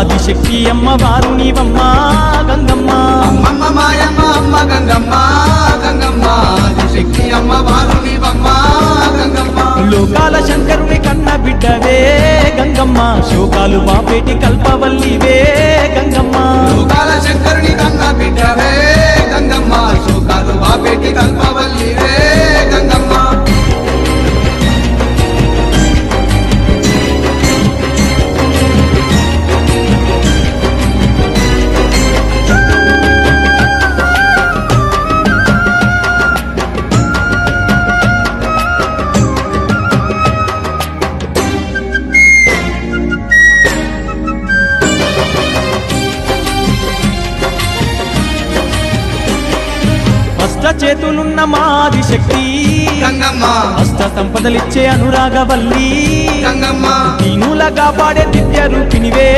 ఆదిశక్తి అమ్మవారు నీవమ్మ గంగమ్మ అమ్మమ్మ మాయమ్మ అమ్మ గంగమ్మ గంగమ్మ ఆదిశక్తి అమ్మవారు నీవమ్మ గంగమ్మ లోకాల శంకరుని కన్న బిడ్డవే గంగమ్మ శోకాలు బాపేటి కల్పవల్లివే గంగమ్మ లోకాల శంకరుని కన్న బిడ్డవే గంగమ్మ శోకాలు బాపేటి కల్పవల్లివే గంగమ్మ అష్ట చేతులున్న మాది శక్తి గంగమ్మ అష్ట సంపదలిచ్చే అనురాగవల్లి గంగమ్మ దీనుల కాపాడే నిత్య రూపినివే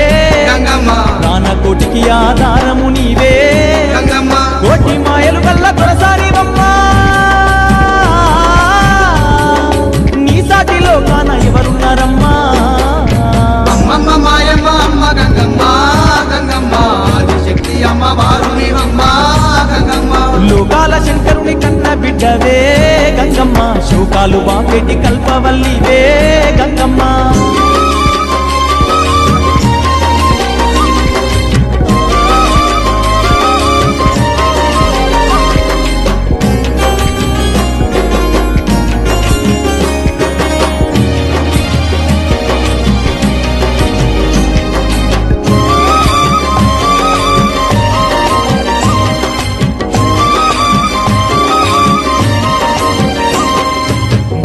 గంగమ్మ ప్రాణకోటికి ఆధారము నీవే గంగమ్మ కోటి మాయలు కల్ల కొరసానివమ్మ నీ సాటిలో కాన ఎవరున్నారమ్మా అమ్మమ్మ మాయమ్మ అమ్మ గంగమ్మ గంగమ్మ ఆదిశక్తి అమ్మవారు నీవమ్మ గంగమ్మ లోకాల శంకరుని కన్న బిడ్డవే గంగమ్మ శోకాలు బాపేటి కల్పవల్లివే గంగమ్మ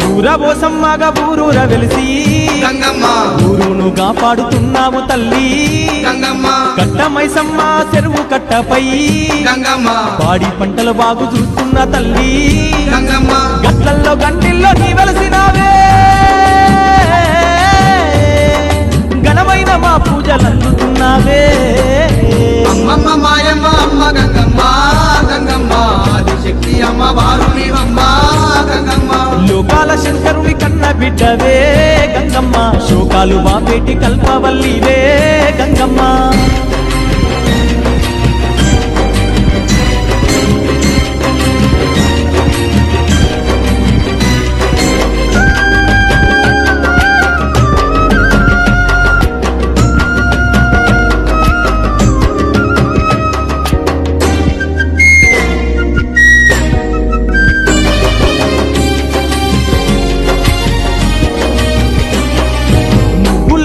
ఊరబోసమ్మగా ఊరూర వెలిసి గంగమ్మ ఊరును కాపాడుతున్నావు తల్లి గంగమ్మ కట్టమైసమ్మ చెరువు కట్టపై గంగమ్మ పాడి పంటలు బాగు చూస్తున్న తల్లి గంగమ్మ గట్లల్లో గంటిల్లో నీ వెలసినావే ఘనమైన మా పూజలు అందుతున్నావే అమ్మమ్మ మాయమ్మ అమ్మ గంగమ్మ గంగమ్మ ఆదిశక్తి అమ్మవారు నీవమ్మ గంగమ్మ లోకాల శంకరుని కన్న బిడ్డవే గంగమ్మ శోకాలు బాపేటి కల్పవల్లివే గంగమ్మ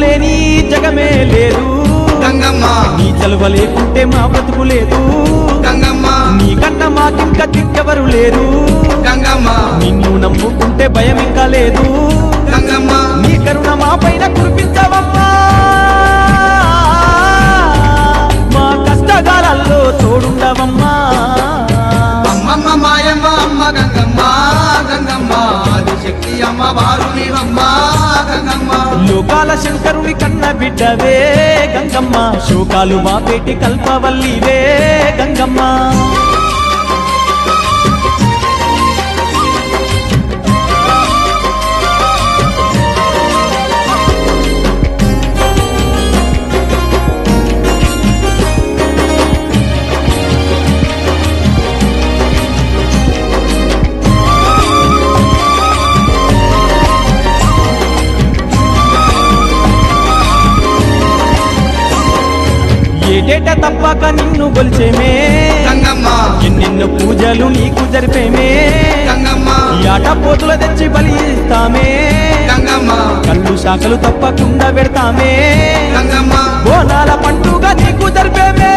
లేని జగమే లేదు గంగమ్మ నీ చలువ లేకుంటే మా బ్రతుకు లేదు గంగమ్మ నీ కన్నా మాకింక దిక్కెవరు లేరు గంగమ్మ నిన్ను నమ్ముకుంటే భయం ఇంకా లేదు గంగమ్మ నీ కరుణ మా పైన కురిపించవమ్మా మా కష్టకాలాల్లో తోడుండవమ్మా అమ్మమ్మ మాయమ్మ అమ్మ గంగమ్మ గంగమ్మ ఆదిశక్తి అమ్మవారు నీవమ్మ గంగమ్మ లోకాల శంకరుని కన్న బిడ్డవే గంగమ్మ శోకాలు బాపేటి కల్పవల్లివే గంగమ్మ ఏటేట తప్పక నిన్ను గొల్చేమే గంగమ్మ ఎన్నెన్నో పూజలు నీకు జరిపేమే గంగమ్మ ఆట పోతులు తెచ్చి బలి ఇస్తామే గంగమ్మ కళ్ళు శాఖలు తప్పకుండా పెడతామే గంగమ్మ బోనాల పండుగ నీకు జరిపేమే